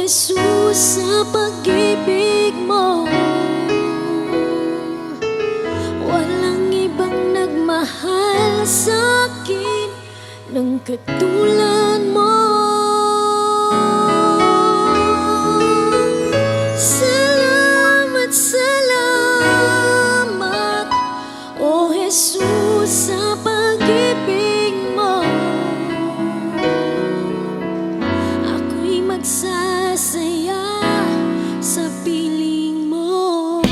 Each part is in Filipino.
Jesus, sa pag-ibig mo walang ibang nagmahal sa'kin ng katulad mo. Salamat, salamat, O Jesus, sa pag-ibig mo. Ako'y magsasaya sa piling mo.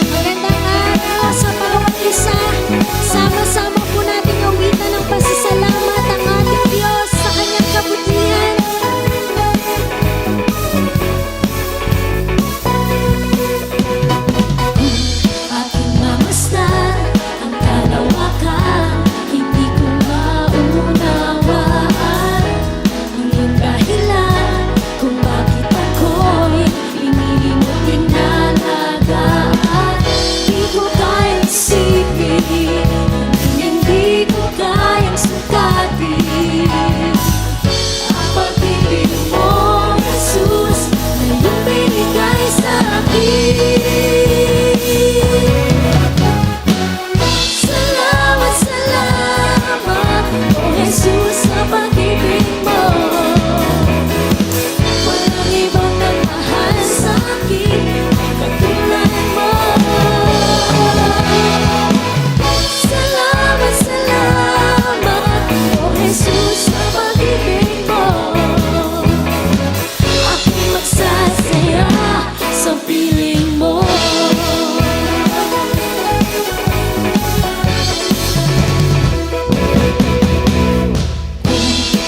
Magandang araw sa bawat isa. Sama-sama po natin awitan ng pasasalamat ang ating Diyos sa kanyang kabutihan. Aking mamasdan ang kalawakan, hindi ko maunawaan ang iyong dahilan kung bakit ako'y pinili mo tinalagaan. Di ko kayang isipin, hindi ko kayang sukatin ang pag-ibig mo, Jesus, na iyong binigay sa akin. Salamat, salamat, O Jesus, sa pag-ibig mo. Walang ibang nagmahal sa'kin katulad mo. Salamat, salamat, O Jesus, sa pag-ibig mo. Ako'y magsasaya sa piling mo.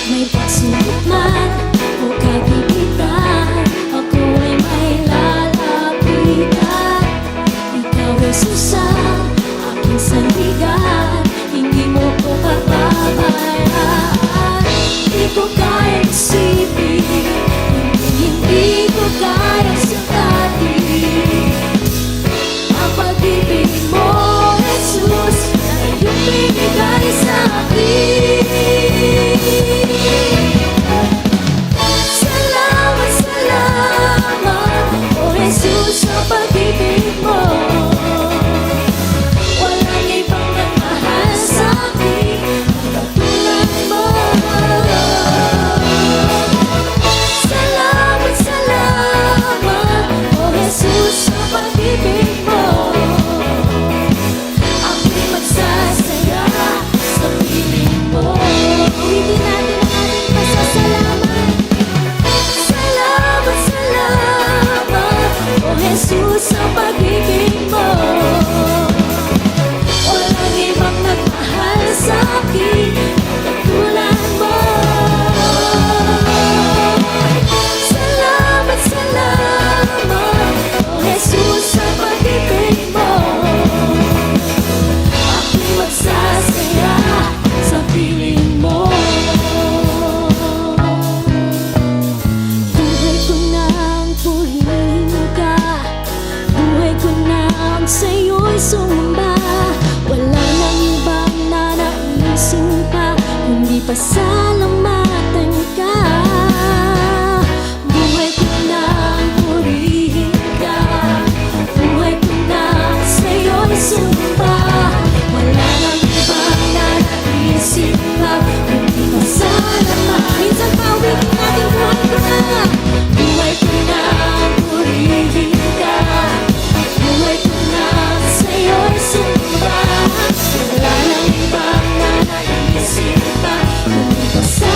May pagsubok man o kagipitan, ako ay may lalapitan. Ikaw, Jesus, ang aking sandigan, hindi mo ko pababayaan. Di ko kayang isipin, hindi ko kayang sukatin ang pag-ibig mo, Jesus, na iyong binigay sa akin. Salamat, salamat, O Jesus, sa pag-ibig mo. Walang ibang nagmahal sa'kin katulad mo. Salamat, salamat, O Jesus, sa pag-ibig mo. Ako'y magsasaya sa piling mo. Ulitin natin ang ating pasasalamat. Salamat, salamat, O Jesus, sa pag-ibig mo. Walang ibang nagmahal sa'kin katulad mo. Salamat, salamat, O Jesus, sa pag-ibig mo. Ako'y magsasaya sa piling mo. Buhay ko nang purihin ka, buhay ko nang sa'yo'y sumamba. Wala nang ibang nanaisin pa, kundi pasalamatan ka. Buhay ko nang purihin ka, buhay ko nang sa'yo'y sumamba. Wala nang ibang nanaisin pa, kundi pasalamatan. Minsan pa uwitin natin, buhay ko na. Buhay ko nang purihin ka, buhay ko nang sa'yo'y sumamba. Wala nang ibang nanaisin pa, kundi pasalamatan.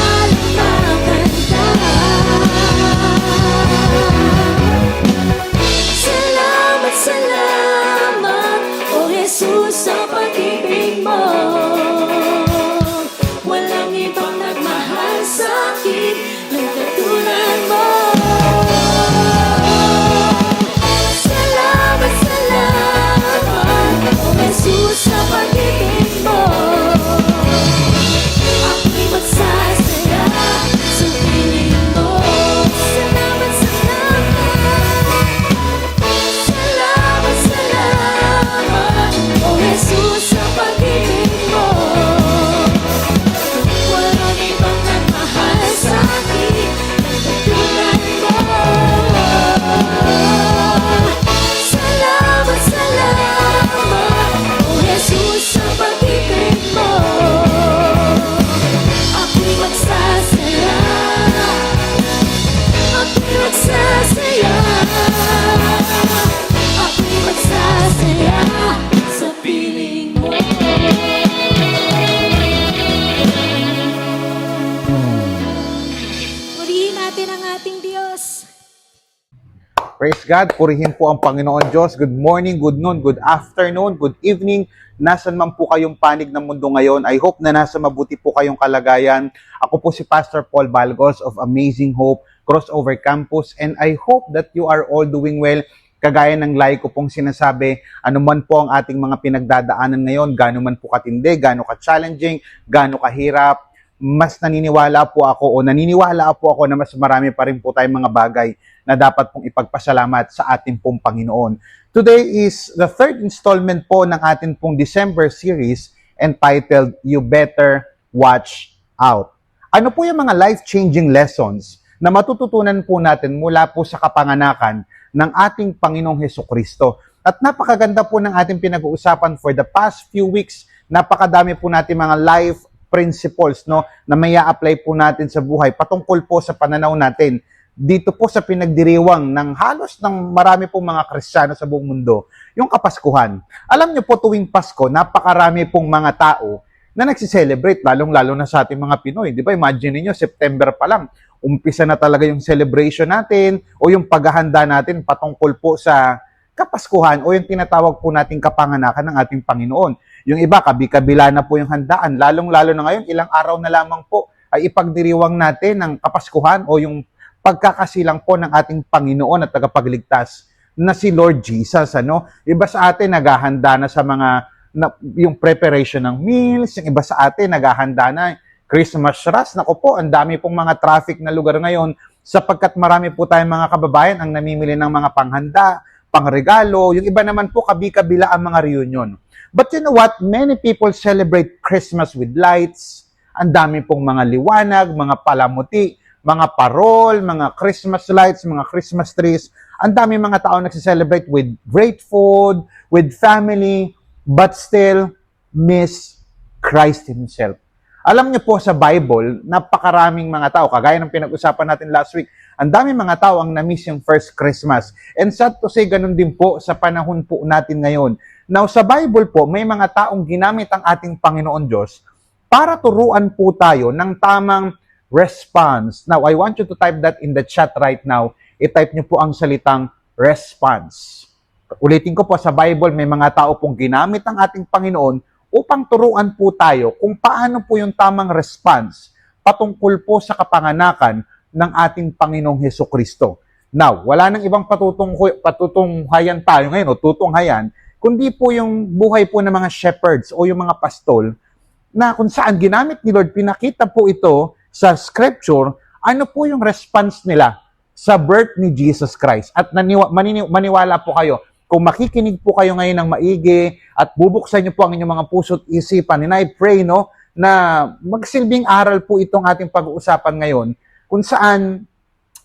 Praise God, purihin po ang Panginoon Diyos. Good morning, good noon, good afternoon, good evening. Nasaan man po kayong panig ng mundo ngayon, I hope na nasa mabuti po kayong kalagayan. Ako po si Pastor Paul Balgos of Amazing Hope Crossover Campus, and I hope that you are all doing well. Kagaya ng lagi ko pong sinasabi, ano man po ang ating mga pinagdadaanan ngayon, gaano man po katindi, gaano ka-challenging, gaano kahirap, mas naniniwala po ako na mas marami pa rin po tayong mga bagay na dapat pong ipagpasalamat sa ating pong Panginoon. Today is the third installment po ng ating pong December series entitled, You Better Watch Out. Ano po yung mga life-changing lessons na matututunan po natin mula po sa kapanganakan ng ating Panginoong Hesukristo? At napakaganda po ng ating pinag-uusapan for the past few weeks. Napakadami po natin mga life principles, no, na may apply po natin sa buhay patungkol po sa pananaw natin dito po sa pinagdiriwang ng halos ng marami pong mga Kristiyano sa buong mundo, yung Kapaskuhan. Alam niyo po, tuwing Pasko, napakarami pong mga tao na nagsiselebrate, lalong-lalo na sa ating mga Pinoy. Di ba? Imagine niyo, September pa lang, umpisa na talaga yung celebration natin o yung paghahanda natin patungkol po sa Kapaskuhan o yung tinatawag po nating kapanganakan ng ating Panginoon. Yung iba, kabi-kabila na po yung handaan. Lalong-lalo na ngayon, ilang araw na lamang po ay ipagdiriwang natin ng Kapaskuhan o yung pagkakasilang po ng ating Panginoon at tagapagligtas na si Lord Jesus. Ano? Iba sa atin, naghahanda na sa yung preparation ng meals. Yung iba sa atin, naghahanda na Christmas rush. Naku po, ang dami pong mga traffic na lugar ngayon sapagkat marami po tayong mga kababayan ang namimili ng mga panghanda, pangregalo. Yung iba naman po, kabi-kabila ang mga reunion. But you know what? Many people celebrate Christmas with lights. Ang dami pong mga liwanag, mga palamuti, mga parol, mga Christmas lights, mga Christmas trees. Ang dami mga tao nagsiselebrate with great food, with family, but still miss Christ Himself. Alam niyo po sa Bible, napakaraming mga tao, kagaya ng pinag-usapan natin last week, ang dami mga tao ang na-miss yung first Christmas. And sad to say, ganun din po sa panahon po natin ngayon. Now, sa Bible po, may mga taong ginamit ang ating Panginoon Diyos para turuan po tayo ng tamang response. Now, I want you to type that in the chat right now. I-type niyo po ang salitang response. Ulitin ko po, sa Bible, may mga tao pong ginamit ang ating Panginoon upang turuan po tayo kung paano po yung tamang response patungkol po sa kapanganakan ng ating Panginoong Hesukristo. Now, wala nang ibang patutunghayan tayo ngayon o tutunghayan, kundi po yung buhay po ng mga shepherds o yung mga pastol na kung saan ginamit ni Lord, pinakita po ito sa scripture, ano po yung response nila sa birth ni Jesus Christ. At maniwala po kayo, kung makikinig po kayo ngayon ng maigi at bubuksan niyo po ang inyong mga puso't isipan, and I pray, no, na magsilbing aral po itong ating pag-uusapan ngayon, kung saan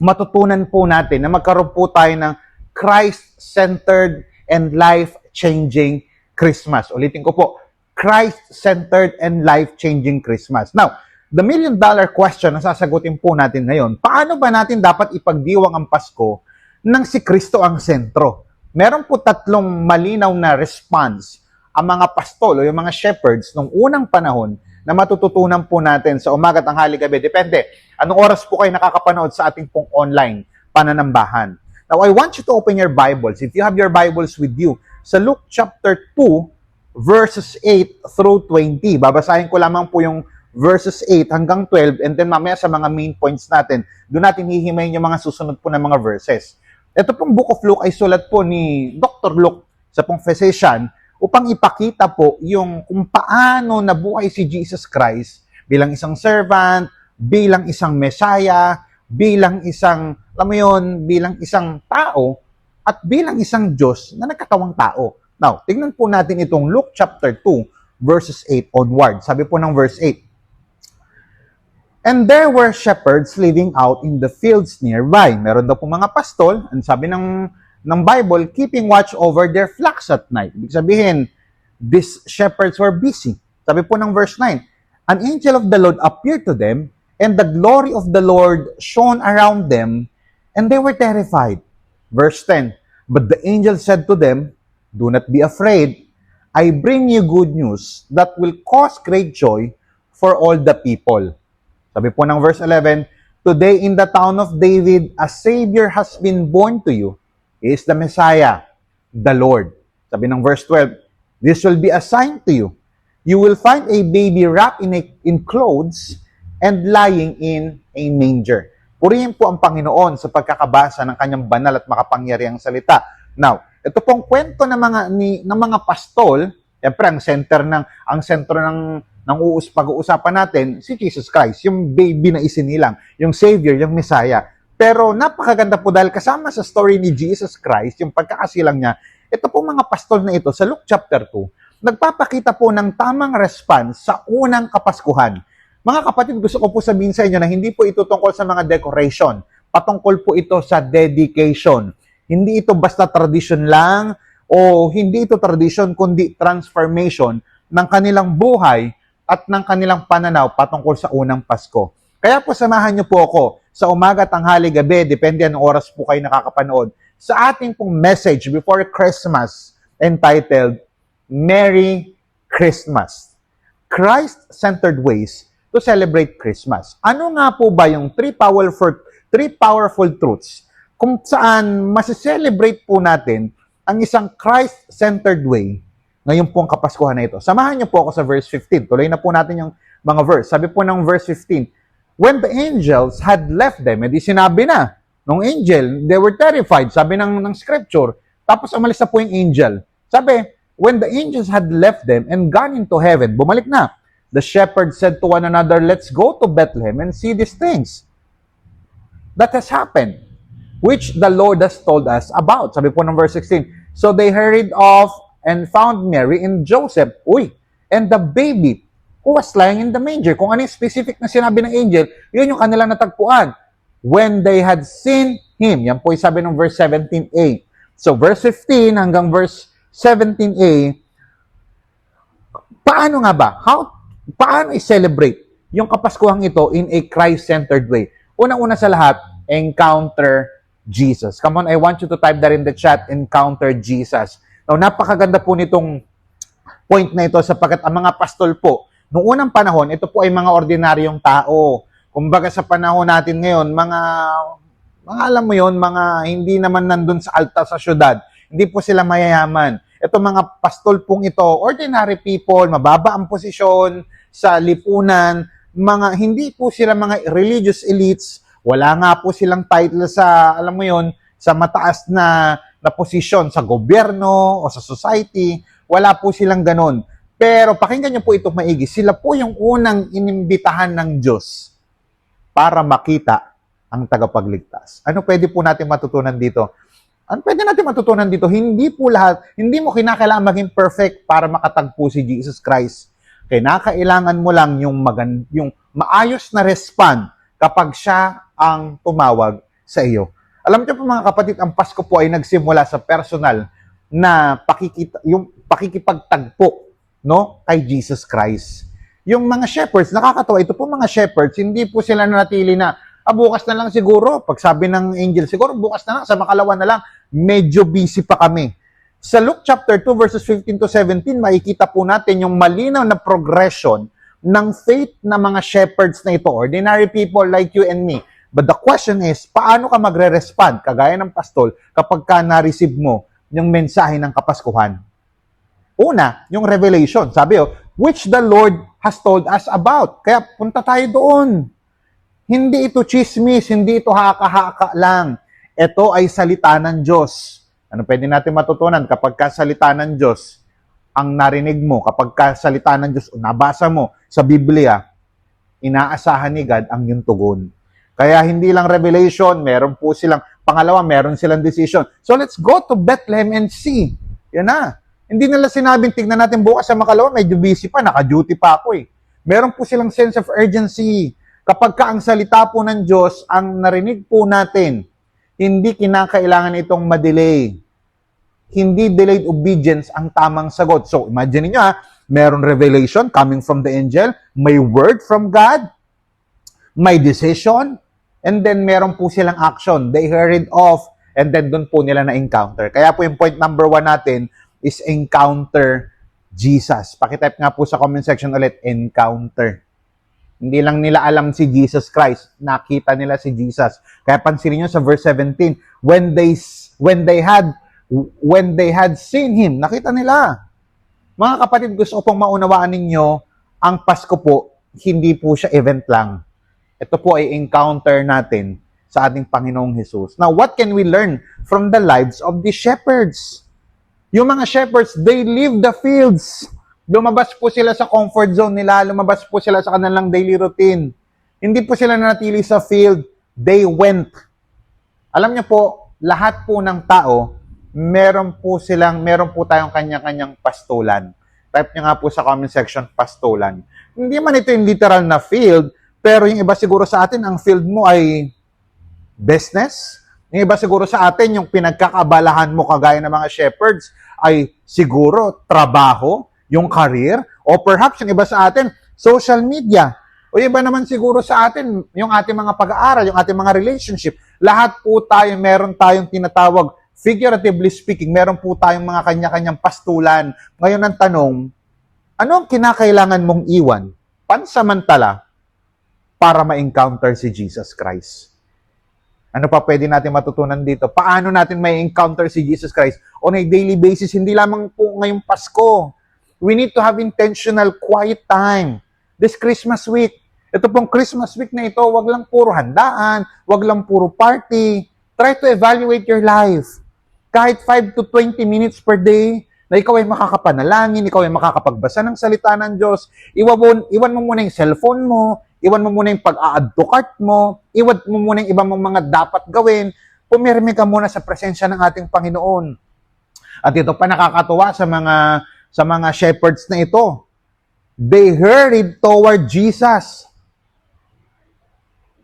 matutunan po natin na magkaroon po tayo ng Christ-centered and life-changing Christmas. Ulitin ko po, Christ-centered and life-changing Christmas. Now, the million-dollar question na sasagutin po natin ngayon, paano ba natin dapat ipagdiwang ang Pasko nang si Kristo ang sentro? Meron po tatlong malinaw na response ang mga pastol o yung mga shepherds nung unang panahon na matututunan po natin sa umaga, tanghali, gabi. Depende. Anong oras po kayo nakakapanood sa ating pong online pananambahan? Now, I want you to open your Bibles. If you have your Bibles with you, sa Luke chapter 2, verses 8 through 20. Babasahin ko lamang po yung verses 8 hanggang 12 and then mamaya sa mga main points natin, doon natin hihimayin yung mga susunod po na mga verses. Ito pong Book of Luke ay sulat po ni Dr. Luke sa pong physician upang ipakita po yung kung paano nabuhay si Jesus Christ bilang isang servant, bilang isang Messiah, bilang isang, alam mo yun, bilang isang tao, at bilang isang Diyos na nagkatawang tao. Now, tingnan po natin itong Luke chapter 2, verses 8 onward. Sabi po ng verse 8, "And there were shepherds living out in the fields nearby." Meron daw po mga pastol, and sabi ng Bible, keeping watch over their flocks at night. Ibig sabihin, these shepherds were busy. Sabi po ng verse 9, "An angel of the Lord appeared to them, and the glory of the Lord shone around them, and they were terrified." Verse 10, "But the angel said to them, 'Do not be afraid. I bring you good news that will cause great joy for all the people.'" Sabi po ng verse 11, "Today in the town of David, a Savior has been born to you. He is the Messiah, the Lord. Sabi ng verse 12, this will be a sign to you. You will find a baby wrapped in clothes and lying in a manger. Purihin po ang Panginoon sa pagkakabasa ng kanyang banal at makapangyarihang salita. Now, ito pong kwento ng mga pastol, siyempre ang sentro ng pag-uusapan natin, si Jesus Christ, yung baby na isinilang, yung Savior, yung Messiah. Pero napakaganda po dahil kasama sa story ni Jesus Christ, yung pagkakasilang niya, ito pong mga pastol na ito sa Luke chapter 2, nagpapakita po ng tamang response sa unang Kapaskuhan. Mga kapatid, gusto ko po sabihin sa inyo na hindi po ito tungkol sa mga decoration. Patungkol po ito sa dedication. Hindi ito basta tradition lang o hindi ito tradition kundi transformation ng kanilang buhay at ng kanilang pananaw patungkol sa unang Pasko. Kaya po samahan niyo po ako sa umaga, tanghali, gabi, depende anong oras po kayo nakakapanood, sa ating pong message before Christmas entitled Merry Christmas. Christ-centered ways to celebrate Christmas. Ano nga po ba yung three powerful truths kung saan masiselebrate po natin ang isang Christ-centered way ngayon po ang Kapaskuhan na ito? Samahan niyo po ako sa verse 15. Tuloy na po natin yung mga verse. Sabi po ng verse 15, when the angels had left them, edi sinabi na nung angel, they were terrified, sabi ng scripture. Tapos umalis na po yung angel. Sabi, when the angels had left them and gone into heaven, bumalik na. The shepherds said to one another, let's go to Bethlehem and see these things that has happened, which the Lord has told us about. Sabi po ng verse 16, so they hurried off and found Mary and Joseph, and the baby who was lying in the manger. Kung ano yung specific na sinabi ng angel, yun yung kanilang natagpuan. When they had seen him, yan po yung sabi ng verse 17a. So verse 15 hanggang verse 17a, paano nga ba? Paano i-celebrate yung Kapaskuhang ito in a Christ-centered way? Unang-una sa lahat, encounter Jesus. Come on, I want you to type that in the chat, encounter Jesus. Now, napakaganda po nitong point na ito sapagkat ang mga pastol po, noong unang panahon, ito po ay mga ordinaryong tao. Kumbaga sa panahon natin ngayon, mga alam mo yon, mga hindi naman nandun sa alta sa syudad. Hindi po sila mayayaman. Ito mga pastol pong ito, ordinary people, mababa ang posisyon sa lipunan, hindi po sila mga religious elites, wala nga po silang title sa, alam mo yon, sa mataas na posisyon sa gobyerno o sa society, wala po silang ganon. Pero pakinggan niyo po ito maigi, sila po yung unang inimbitahan ng Diyos para makita ang tagapagligtas. Ano pwede po natin matutunan dito? Ano pwede natin matutunan dito? Hindi mo kinakailangan maging perfect para makatagpo si Jesus Christ. Kinakailangan mo lang yung maayos na respond kapag siya ang tumawag sa iyo. Alam niyo po mga kapatid, ang Pasko po ay nagsimula sa personal na pakikipagtagpo, no, kay Jesus Christ. Yung mga shepherds, nakakatawa, ito po mga shepherds, hindi po sila nanatili na, bukas na lang siguro. Pag sabi ng angel, siguro bukas na lang, sa makalawa na lang, medyo busy pa kami. Sa Luke chapter 2 verses 15 to 17, makikita po natin yung malinaw na progression ng faith ng mga shepherds na ito, ordinary people like you and me. But the question is, paano ka magre-respond, kagaya ng pastol, kapag ka na-receive mo yung mensahe ng Kapaskuhan? Una, yung revelation. Sabi which the Lord has told us about. Kaya punta tayo doon. Hindi ito chismis, hindi ito haka-haka lang. Ito ay salita ng Diyos. Ano pwede natin matutunan kapag kasalita ng Diyos ang narinig mo, kapag kasalita ng Diyos nabasa mo sa Biblia, inaasahan ni God ang iyong tugon. Kaya hindi lang revelation, meron silang decision. So let's go to Bethlehem and see. Yan na. Hindi nila sinabing, tignan natin bukas sa makalawa, medyo busy pa, naka-duty pa ako eh. Meron po silang sense of urgency. Kapag ka ang salita po ng Diyos, ang narinig po natin, hindi kinakailangan itong ma-delay. Hindi delayed obedience ang tamang sagot. So, imagine niyo meron revelation coming from the angel, may word from God, may decision, and then meron po silang action. They hurried off, and then doon po nila na-encounter. Kaya po yung point number 1 natin is encounter Jesus. Pakitype nga po sa comment section ulit, encounter. Hindi lang nila alam si Jesus Christ, nakita nila si Jesus. Kaya pansinin niyo sa verse 17, when they had seen him, nakita nila. Mga kapatid, gusto ko pong maunawaan ninyo, ang Pasko po, hindi po siya event lang. Ito po ay encounter natin sa ating Panginoong Jesus. Now, what can we learn from the lives of the shepherds? Yung mga shepherds, they live the fields. Lumabas po sila sa comfort zone nila, lumabas po sila sa kanilang daily routine. Hindi po sila nanatili sa field, they went. Alam niyo po, lahat po ng tao, meron po tayong kanya-kanyang pastulan. Type niyo nga po sa comment section, pastulan. Hindi man ito yung literal na field, pero yung iba siguro sa atin, ang field mo ay business. Yung iba siguro sa atin, yung pinagkakabalahan mo kagaya ng mga shepherds, ay siguro trabaho, yung career, o perhaps yung iba sa atin, social media. O yung iba naman siguro sa atin, yung ating mga pag-aaral, yung ating mga relationship. Lahat po tayo, meron tayong tinatawag, figuratively speaking, meron po tayong mga kanya-kanyang pastulan. Ngayon ang tanong, ano ang kinakailangan mong iwan, pansamantala, para ma-encounter si Jesus Christ? Ano pa pwede natin matutunan dito? Paano natin may encounter si Jesus Christ on a daily basis? Hindi lamang po ngayong Pasko. We need to have intentional quiet time. This Christmas week. Ito pong Christmas week na ito, wag lang puro handaan, wag lang puro party. Try to evaluate your life. Kahit 5 to 20 minutes per day, na ikaw ay makakapanalangin, ikaw ay makakapagbasa ng salita ng Diyos, iwan mo muna yung cellphone mo, iwan mo muna yung pag-a-add to cart mo, iwan mo muna yung ibang mga dapat gawin, pumirmi ka muna sa presensya ng ating Panginoon. At ito pa nakakatuwa sa mga shepherds na ito. They hurried toward Jesus.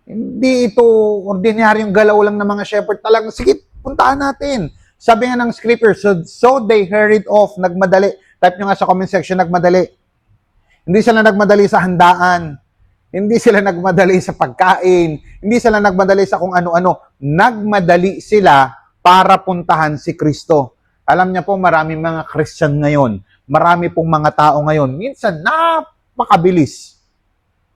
Hindi ito ordinaryong galaw lang ng mga shepherd. Talagang, sige, puntaan natin. Sabi nga ng scripture, so they hurried off, nagmadali. Type nyo nga sa comment section, nagmadali. Hindi sila nagmadali sa handaan. Hindi sila nagmadali sa pagkain. Hindi sila nagmadali sa kung ano-ano. Nagmadali sila para puntahan si Kristo. Alam niya po, maraming mga Christian ngayon. Marami pong mga tao ngayon. Minsan, napakabilis.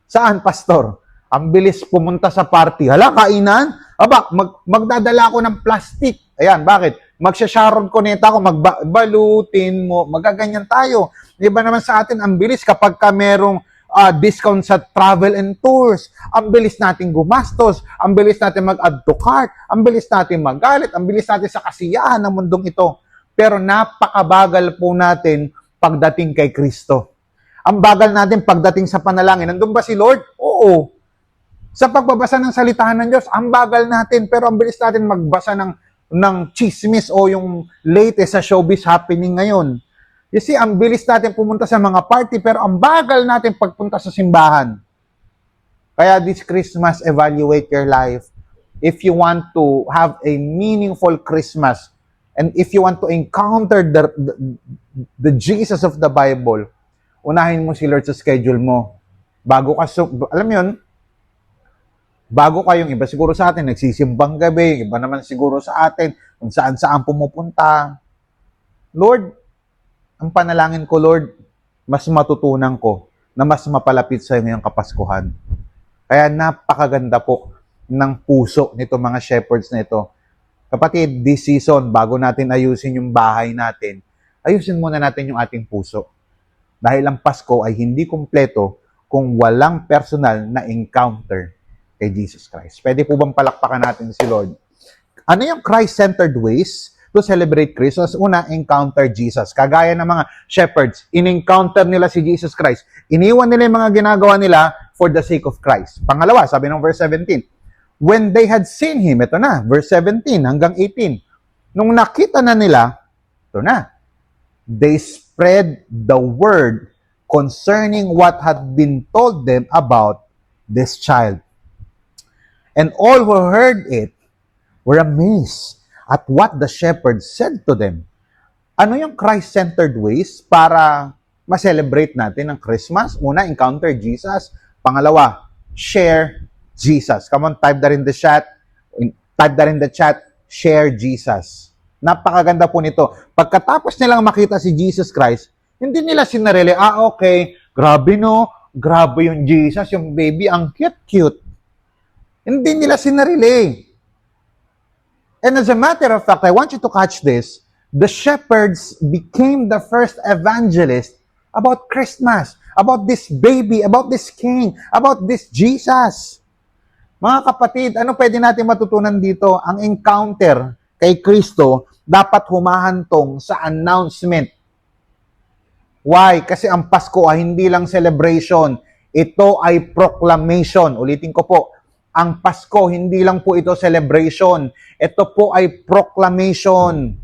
Saan, pastor? Ang bilis pumunta sa party. Hala, kainan? Aba, magdadala ako ng plastic. Ayan, bakit? Magsha-sharon connect ako, magbalutin mo, magaganyan tayo. Iba naman sa atin, ang bilis kapag ka merong discount sa travel and tours. Ang bilis natin gumastos, ang bilis natin mag-add to cart, ang bilis natin magalit, ang bilis natin sa kasiyahan ng mundong ito. Pero napakabagal po natin pagdating kay Kristo. Ang bagal natin pagdating sa panalangin. Nandun ba si Lord? Oo. Sa pagbabasa ng salitahan ng Diyos, ang bagal natin, pero ang bilis natin magbasa ng chismis o yung latest sa showbiz happening ngayon. You see, ang bilis natin pumunta sa mga party, pero ang bagal natin pagpunta sa simbahan. Kaya this Christmas, evaluate your life. If you want to have a meaningful Christmas, and if you want to encounter the Jesus of the Bible, unahin mo si Lord sa schedule mo. Bago ka, alam mo yun, bago kayong iba siguro sa atin, nagsisimbang gabi, iba naman siguro sa atin, kung saan-saan pumupunta. Lord, ang panalangin ko, Lord, mas matutunan ko na mas mapalapit sa iyo ngayong Kapaskuhan. Kaya napakaganda po ng puso nito mga shepherds na ito. Kapatid, this season, bago natin ayusin yung bahay natin, ayusin muna natin yung ating puso. Dahil ang Pasko ay hindi kumpleto kung walang personal na encounter kay Jesus Christ. Pwede po bang palakpakan natin si Lord? Ano yung Christ-centered ways to celebrate Christmas? Una, encounter Jesus. Kagaya ng mga shepherds, in-encounter nila si Jesus Christ. Iniwan nila yung mga ginagawa nila for the sake of Christ. Pangalawa, sabi ng verse 17, when they had seen Him, ito na, verse 17 hanggang 18, nung nakita na nila, ito na, they spread the word concerning what had been told them about this child. And all who heard it were amazed at what the shepherds said to them. Ano yung Christ-centered ways para ma-celebrate natin ang Christmas? Una, encounter Jesus. Pangalawa, share Jesus. Come on, type that in the chat. Type that in the chat, share Jesus. Napakaganda po nito. Pagkatapos nilang makita si Jesus Christ, hindi nila sinarili, okay, grabe no, grabe yung Jesus, yung baby, ang cute-cute. Hindi nila sinarili. And as a matter of fact, I want you to catch this. The shepherds became the first evangelist about Christmas, about this baby, about this king, about this Jesus. Mga kapatid, ano pwede natin matutunan dito? Ang encounter kay Kristo dapat humahantong sa announcement. Why? Kasi ang Pasko ay hindi lang celebration. Ito ay proclamation. Ulitin ko po, ang Pasko, hindi lang po ito celebration. Ito po ay proclamation.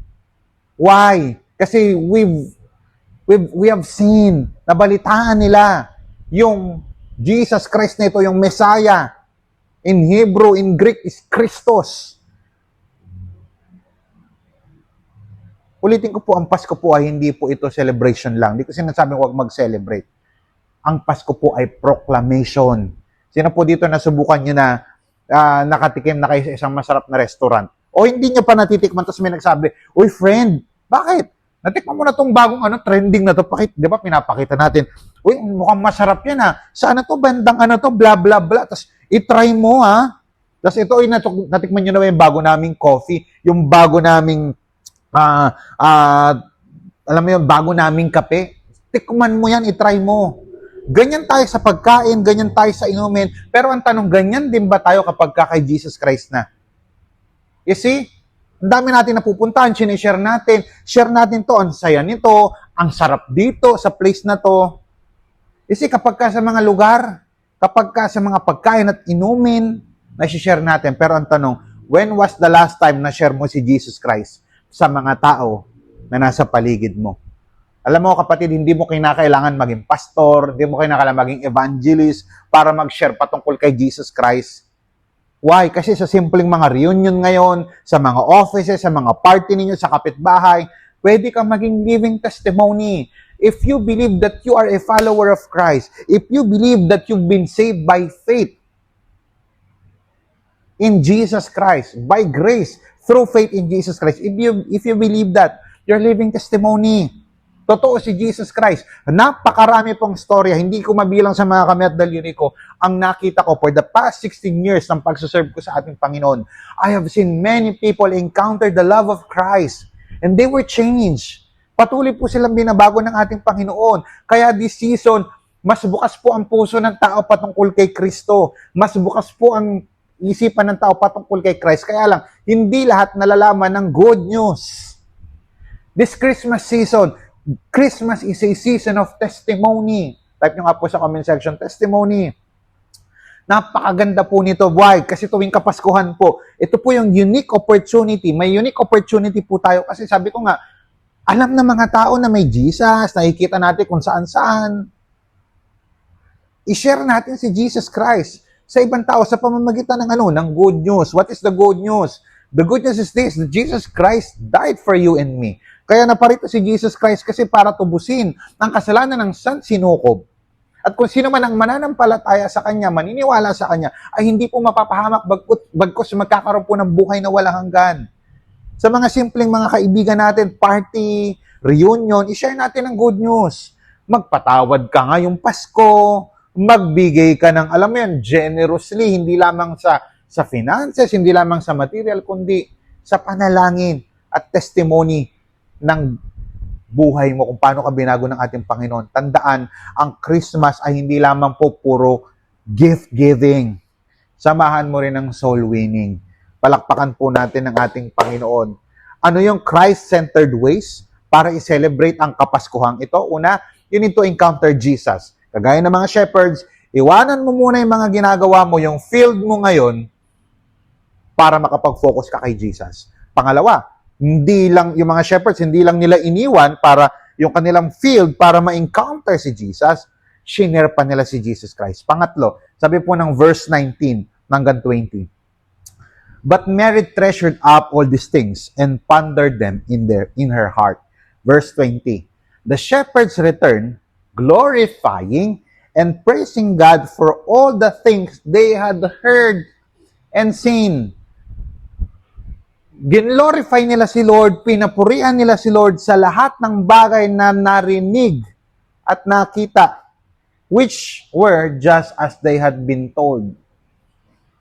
Why? Kasi we have seen, nabalitaan nila yung Jesus Christ na ito, yung Messiah. In Hebrew, in Greek is Christos. Ulitin ko po, ang Pasko po ay hindi po ito celebration lang. Hindi ko sinasabing huwag mag-celebrate. Ang Pasko po ay proclamation. Sino po dito nasubukan nyo na nakatikim na kayo sa isang masarap na restaurant? O hindi nyo pa natitikman, tapos may nagsabi, uy friend, bakit? Natikman mo na tong bagong trending na to. Di ba pinapakita natin, uy, mukhang masarap yan ha. Saan to? Bandang bla bla bla. Tapos itry mo ha. Tapos ito, natikman nyo na yung bago naming coffee, yung bago naming, alam mo yung bago naming kape. Tikman mo yan, itry mo. Ganyan tayo sa pagkain, ganyan tayo sa inumin. Pero ang tanong, ganyan din ba tayo kapag kay Jesus Christ na? You see? Ang dami natin napupuntahan, sinishare natin. Share natin to, ang saya nito, ang sarap dito, sa place na to. You see, kapag ka sa mga lugar, kapag ka sa mga pagkain at inumin, na-share natin. Pero ang tanong, when was the last time na share mo si Jesus Christ sa mga tao na nasa paligid mo? Alam mo kapatid, hindi mo kinakailangan maging pastor, hindi mo kinakailangan maging evangelist para mag-share patungkol kay Jesus Christ. Why? Kasi sa simpleng mga reunion ngayon, sa mga offices, sa mga party ninyo, sa kapitbahay, pwede kang maging living testimony. If you believe that you are a follower of Christ, if you believe that you've been saved by faith in Jesus Christ, by grace, through faith in Jesus Christ, if you believe that, you're living testimony. Totoo si Jesus Christ. Napakarami pong storya. Hindi ko mabilang sa mga kami at daliri ko. Ang nakita ko for the past 16 years ng pagsaserve ko sa ating Panginoon, I have seen many people encounter the love of Christ. And they were changed. Patuloy po silang binabago ng ating Panginoon. Kaya this season, mas bukas po ang puso ng tao patungkol kay Kristo. Mas bukas po ang isipan ng tao patungkol kay Christ. Kaya lang, hindi lahat nalalaman ng good news. This Christmas season, Christmas is a season of testimony. Type nyo nga po sa comment section, testimony. Napakaganda po nito. Why? Kasi tuwing Kapaskuhan po, ito po yung unique opportunity. May unique opportunity po tayo. Kasi sabi ko nga, alam na mga tao na may Jesus, nakikita natin kung saan-saan. I-share natin si Jesus Christ sa ibang tao sa pamamagitan ng good news. What is the good news? The good news is this, that Jesus Christ died for you and me. Kaya naparito si Jesus Christ kasi para tubusin ang kasalanan ng sinukob. At kung sino man ang mananampalataya sa Kanya, maniniwala sa Kanya, ay hindi po mapapahamak bagkus magkakaroon po ng buhay na walang hanggan. Sa mga simpleng mga kaibigan natin, party, reunion, i-share natin ang good news. Magpatawad ka ngayong Pasko, magbigay ka ng, alam mo yan, generously, hindi lamang sa finances, hindi lamang sa material, kundi sa panalangin at testimony ng buhay mo kung paano ka binago ng ating Panginoon. Tandaan, ang Christmas ay hindi lamang po puro gift-giving. Samahan mo rin ng soul winning. Palakpakan po natin ang ating Panginoon. Ano yung Christ-centered ways para i-celebrate ang Kapaskuhang ito? Una, you need to encounter Jesus. Kagaya ng mga shepherds, iwanan mo muna yung mga ginagawa mo, yung field mo ngayon, para makapag-focus ka kay Jesus. Pangalawa, hindi lang yung mga shepherds, hindi lang nila iniwan para yung kanilang field para ma-encounter si Jesus, shinare pa nila si Jesus Christ. Pangatlo, sabi po ng verse 19 hanggang 20. But Mary treasured up all these things and pondered them in her heart. Verse 20. The shepherds returned, glorifying and praising God for all the things they had heard and seen. Ginlorify nila si Lord, pinapurihan nila si Lord sa lahat ng bagay na narinig at nakita. which were just as they had been told.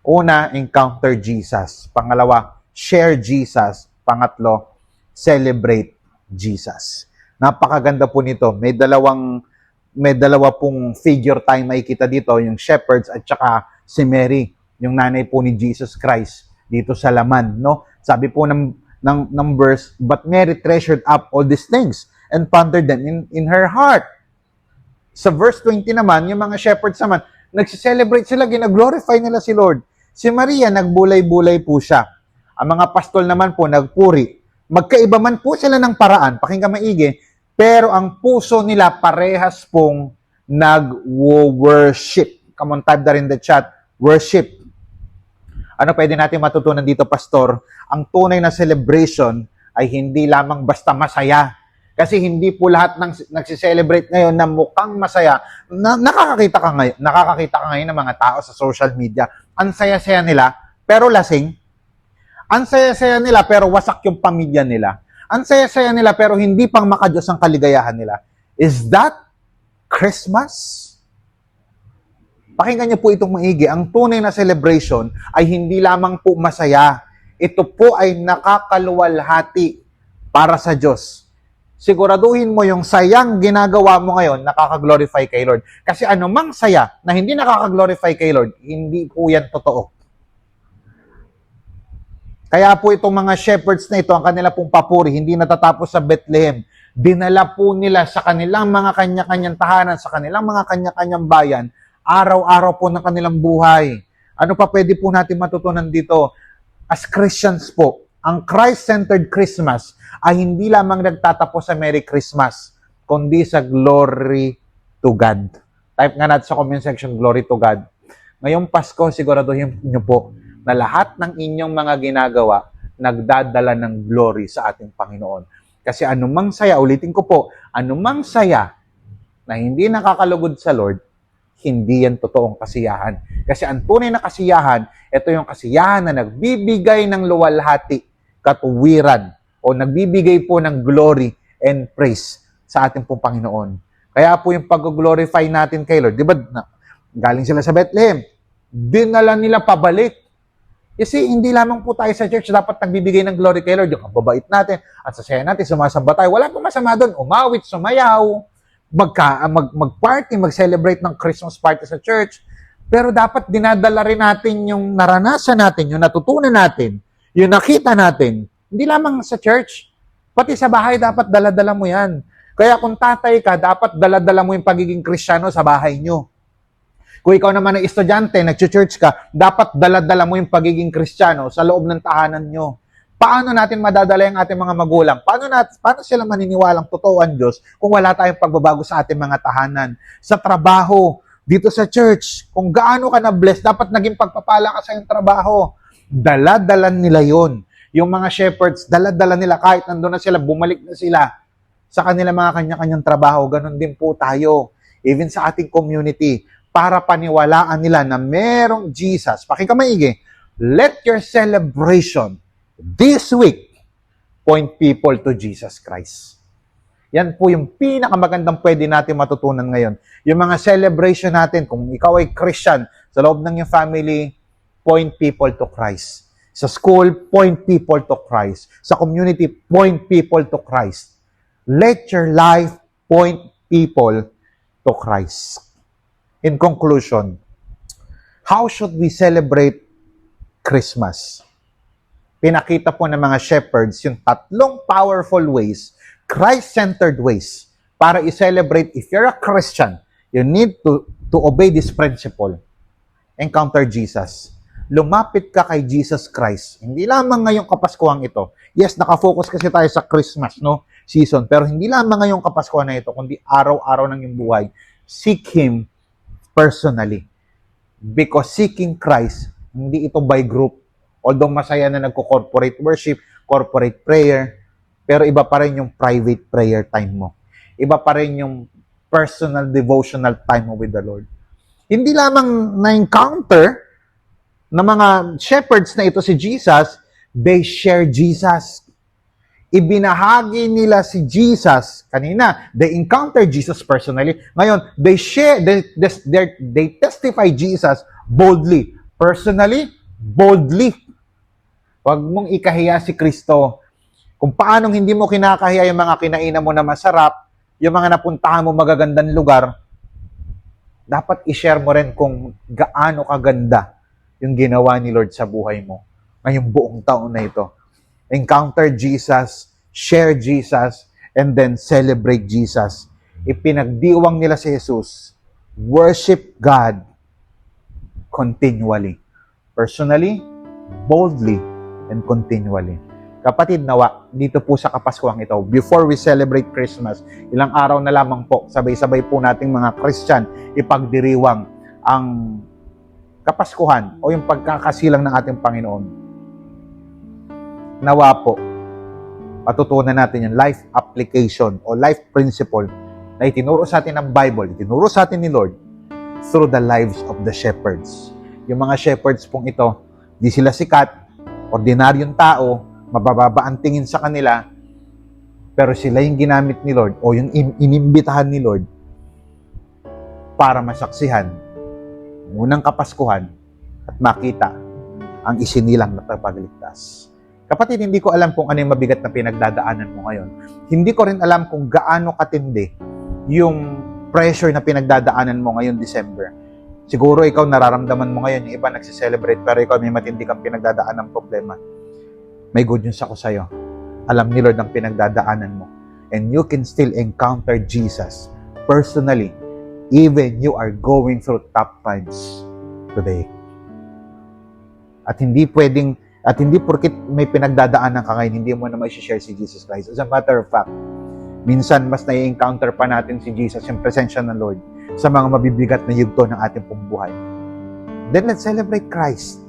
Una, encounter Jesus. Pangalawa, share Jesus. Pangatlo, celebrate Jesus. Napakaganda po nito. May dalawa pong figure tayo makikita dito, yung shepherds at saka si Mary, yung nanay po ni Jesus Christ dito sa laman, no? Sabi po ng verse, but Mary treasured up all these things and pondered them in her heart. Sa verse 20 naman, yung mga shepherds naman, nagsiselebrate sila, ginaglorify nila si Lord. Si Maria, nagbulay-bulay po siya. Ang mga pastol naman po, nagpuri. Magkaiba man po sila ng paraan, pakinggan maigi, pero ang puso nila parehas pong nag-worship. Come on, type that in the chat. Worship. Ano pwede natin matutunan dito, Pastor? Ang tunay na celebration ay hindi lamang basta masaya. Kasi hindi po lahat ng nagsiselebrate ngayon na mukhang masaya. Nakakakita ka ngayon ng mga tao sa social media. Ang saya-saya nila, pero lasing. Ang saya-saya nila, pero wasak yung pamilya nila. Ang saya-saya nila, pero hindi pang makadiyos ang kaligayahan nila. Is that Christmas? Pakinggan niyo po itong maigi. Ang tunay na celebration ay hindi lamang po masaya. Ito po ay nakakaluwalhati para sa Diyos. Siguraduhin mo yung sayang ginagawa mo ngayon, nakaka-glorify kay Lord. Kasi anumang saya na hindi nakaka-glorify kay Lord, hindi po yan totoo. Kaya po itong mga shepherds na ito, ang kanila pong papuri, hindi natatapos sa Bethlehem. Dinala po nila sa kanilang mga kanya-kanyang tahanan, sa kanilang mga kanya-kanyang bayan, araw-araw po ng kanilang buhay. Ano pa pwede po natin matutunan dito? As Christians po, ang Christ-centered Christmas ay hindi lamang nagtatapos sa Merry Christmas, kundi sa Glory to God. Type nga natin sa comment section, Glory to God. Ngayong Pasko, siguraduhin niyo po na lahat ng inyong mga ginagawa nagdadala ng glory sa ating Panginoon. Kasi anumang saya, ulitin ko po, anumang saya na hindi nakakalugod sa Lord, hindi yan totoong kasiyahan. Kasi ang tunay na kasiyahan, ito yung kasiyahan na nagbibigay ng luwalhati, katuwiran, o nagbibigay po ng glory and praise sa ating pong Panginoon. Kaya po yung pag-glorify natin kay Lord, di ba, galing sila sa Bethlehem, dinala nila pabalik. Kasi hindi lamang po tayo sa church dapat nagbibigay ng glory kay Lord, yung kababait natin, at sa saya natin, sumasamba tayo. Wala pong masama doon, umawit, sumayaw, mag-party, mag-celebrate ng Christmas party sa church. Pero dapat dinadala rin natin yung naranasan natin, yung natutunan natin, yung nakita natin, hindi lamang sa church, pati sa bahay dapat dala-dala mo yan. Kaya kung tatay ka, dapat dala-dala mo yung pagiging Kristiyano sa bahay nyo. Kung ikaw naman ay estudyante, nag-church ka, dapat dala-dala mo yung pagiging Kristiyano sa loob ng tahanan nyo. Paano natin madadala yung ating mga magulang? Paano sila maniniwalang totoo ang Diyos kung wala tayong pagbabago sa ating mga tahanan? Sa trabaho, dito sa church, kung gaano ka na-bless, dapat naging pagpapala ka sa iyong trabaho. Dala-dala nila yon. Yung mga shepherds, dala-dala nila kahit nandun na sila, bumalik na sila sa kanila mga kanya-kanyang trabaho. Ganon din po tayo. Even sa ating community, para paniwalaan nila na merong Jesus. Pakinggan maigi, let your celebration this week point people to Jesus Christ. Yan po yung pinakamagandang pwede natin matutunan ngayon. Yung mga celebration natin, kung ikaw ay Christian, sa loob ng iyong family, point people to Christ. Sa school, point people to Christ. Sa community, point people to Christ. Let your life point people to Christ. In conclusion, how should we celebrate Christmas? Pinakita po ng mga shepherds yung tatlong powerful ways, Christ-centered ways, para i-celebrate. If you're a Christian, you need to obey this principle. Encounter Jesus. Lumapit ka kay Jesus Christ. Hindi lamang ngayong Kapaskuhan ito. Yes, nakafocus kasi tayo sa Christmas, no, season. Pero hindi lamang ngayong Kapaskuhan na ito, kundi araw-araw ng iyong buhay. Seek Him personally. Because seeking Christ, hindi ito by group. Although masaya na nagko-corporate worship, corporate prayer, pero iba pa rin yung private prayer time mo. Iba pa rin yung personal devotional time mo with the Lord. Hindi lamang na-encounter ng mga shepherds na ito si Jesus, they share Jesus. Ibinahagi nila si Jesus. Kanina, they encountered Jesus personally. Ngayon, they testify Jesus boldly. Personally, boldly. Huwag mong ikahiya si Kristo. Kung paanong hindi mo kinakahiya yung mga kinainan mo na masarap, yung mga napuntahan mo magagandang lugar, dapat i-share mo rin kung gaano kaganda yung ginawa ni Lord sa buhay mo ngayong buong taon na ito. Encounter Jesus, share Jesus, and then celebrate Jesus. Ipinagdiwang nila si Jesus. Worship God continually. Personally, boldly, and continually. Kapatid, nawa, dito po sa Kapaskuhang ito, before we celebrate Christmas, ilang araw na lamang po, sabay-sabay po nating mga Christian, ipagdiriwang ang Kapaskuhan o yung pagkakasilang ng ating Panginoon. Nawa po, patutunan natin yung life application o life principle na itinuro sa atin ng Bible, itinuro sa atin ni Lord through the lives of the shepherds. Yung mga shepherds pong ito, di sila sikat, ordinaryong tao, mabababa ang tingin sa kanila, pero sila yung ginamit ni Lord o yung inimbitahan ni Lord para masaksihan ang unang Kapaskuhan at makita ang isinilang na pagligtas. Kapatid, hindi ko alam kung ano yung mabigat na pinagdadaanan mo ngayon. Hindi ko rin alam kung gaano katindi yung pressure na pinagdadaanan mo ngayon December. Siguro ikaw nararamdaman mo ngayon, yung iba nagsiselebrate, pero ikaw may matindi kang pinagdadaanan ng problema. May good news ako sa'yo. Alam ni Lord ang pinagdadaanan mo. And you can still encounter Jesus personally, even you are going through tough times today. At hindi porkit may pinagdadaanan ka ngayon, hindi mo na mai-share si Jesus Christ. As a matter of fact, minsan mas nai-encounter pa natin si Jesus, yung presensya ng Lord, sa mga mabibigat na yugto ng ating pong buhay. Then let's celebrate Christ.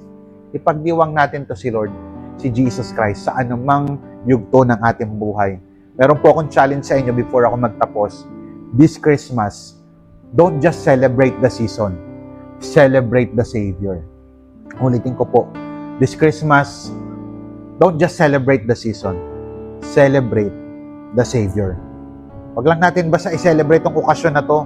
Ipagdiwang natin to si Lord, si Jesus Christ, sa anumang yugto ng ating buhay. Meron po akong challenge sa inyo before ako magtapos. This Christmas, don't just celebrate the season. Celebrate the Savior. Ulitin ko po. This Christmas, don't just celebrate the season. Celebrate the Savior. Wag lang natin basta i-celebrate tong okasyon na to.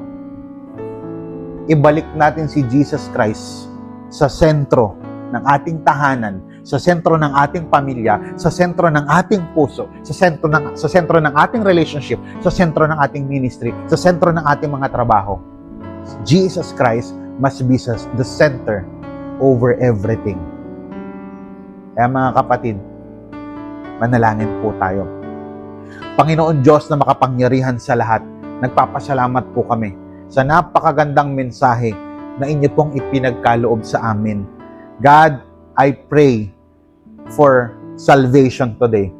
Ibalik natin si Jesus Christ sa sentro ng ating tahanan, sa sentro ng ating pamilya, sa sentro ng ating puso, sa sentro ng ating relationship, sa sentro ng ating ministry, sa sentro ng ating mga trabaho. Jesus Christ must be the center over everything. Kaya mga kapatid, manalangin po tayo. Panginoon Diyos na makapangyarihan sa lahat, nagpapasalamat po kami sa napakagandang mensahe na inyo pong ipinagkaloob sa amin. God, I pray for salvation today.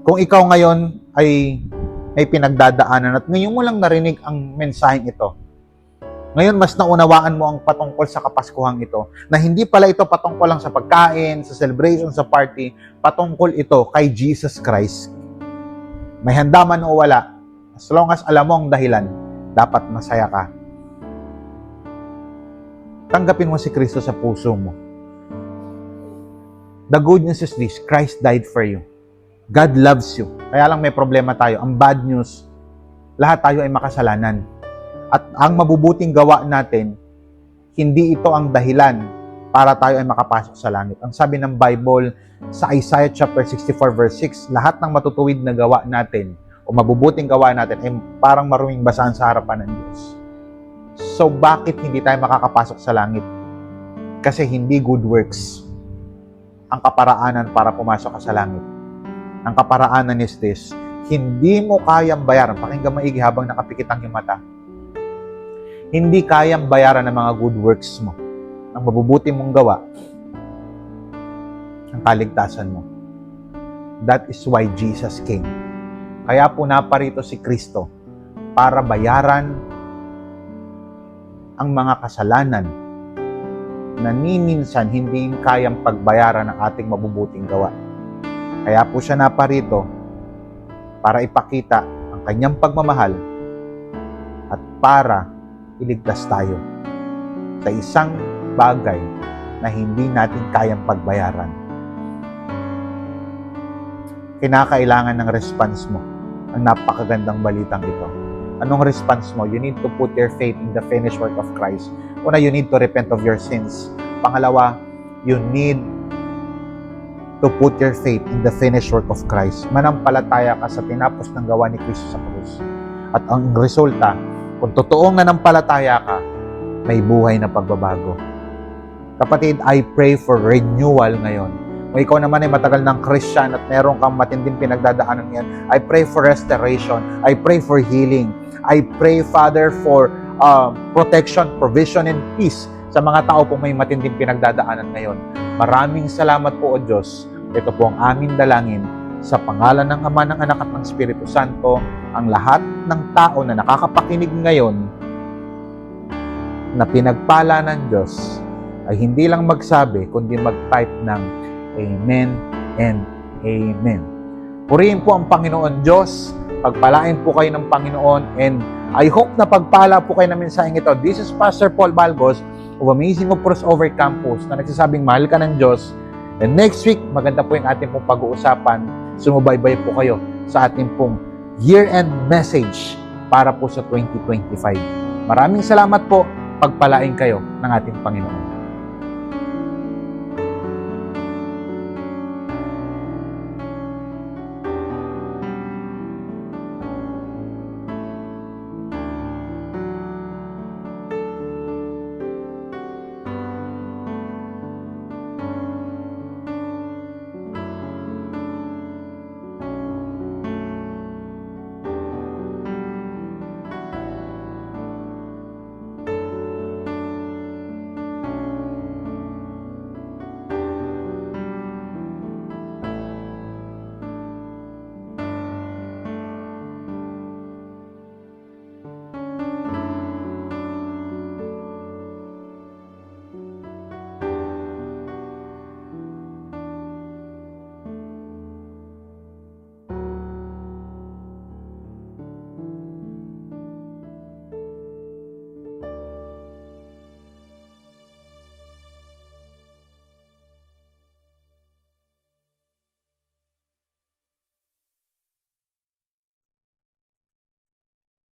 Kung ikaw ngayon ay may pinagdadaanan at ngayon mo lang narinig ang mensaheng ito, ngayon, mas naunawaan mo ang patungkol sa Kapaskuhang ito, na hindi pala ito patungkol lang sa pagkain, sa celebration, sa party, patungkol ito kay Jesus Christ. May handa man o wala, as long as alam mo ang dahilan, dapat masaya ka. Tanggapin mo si Kristo sa puso mo. The good news is this, Christ died for you. God loves you. Kaya lang may problema tayo. Ang bad news, lahat tayo ay makasalanan. At ang mabubuting gawa natin, hindi ito ang dahilan para tayo ay makapasok sa langit. Ang sabi ng Bible sa Isaiah chapter 64 verse 6, lahat ng matutuwid na gawa natin o mabubuting gawa natin ay parang maruming basahan sa harapan ng Diyos. So bakit hindi tayo makakapasok sa langit? Kasi hindi good works ang kaparaanan para pumasok ka sa langit. Ang kaparaanan is this, hindi mo kayang bayaran, pakinggan maigi habang nakapikit ang iyong mata, hindi kayang bayaran ng mga good works mo, ang mabubuti mong gawa, ang kaligtasan mo. That is why Jesus came. Kaya po naparito si Kristo para bayaran ang mga kasalanan na minsan hindi kayang pagbayaran ng ating mabubuting gawa. Kaya po siya naparito para ipakita ang kanyang pagmamahal at para iligtas tayo sa isang bagay na hindi natin kayang pagbayaran. kinakailangan ng response mo ang napakagandang balitang ito. Anong response mo? You need to put your faith in the finished work of Christ. Una, you need to repent of your sins. Pangalawa, you need to put your faith in the finished work of Christ. Manampalataya ka sa tinapos ng gawa ni Kristo sa krus. At ang resulta, kung totoong nanampalataya ka, may buhay na pagbabago. Kapatid, I pray for renewal ngayon. Kung ikaw naman ay matagal ng Christian at meron kang matinding pinagdadaanan ngayon, I pray for restoration. I pray for healing. I pray, Father, for protection, provision, and peace sa mga tao pong may matinding pinagdadaanan ngayon. Maraming salamat po, O Diyos. Ito po ang aming dalangin sa pangalan ng Ama, ng Anak at ng Espiritu Santo. Ang lahat ng tao na nakakapakinig ngayon na pinagpala ng Diyos ay hindi lang magsabi, kundi mag-type ng Amen and Amen. Purihin po ang Panginoon Diyos. Pagpalain po kayo ng Panginoon, and I hope na pagpala po kayo ng mensaheng ito. This is Pastor Paul Balgos of Amazing of Crossover Campus na nagsasabing mahal ka ng Diyos. And next week, maganda po yung ating pong pag-uusapan. Sumubaybay po kayo sa ating pong year-end message para po sa 2025. Maraming salamat po. Pagpalain kayo ng ating Panginoon.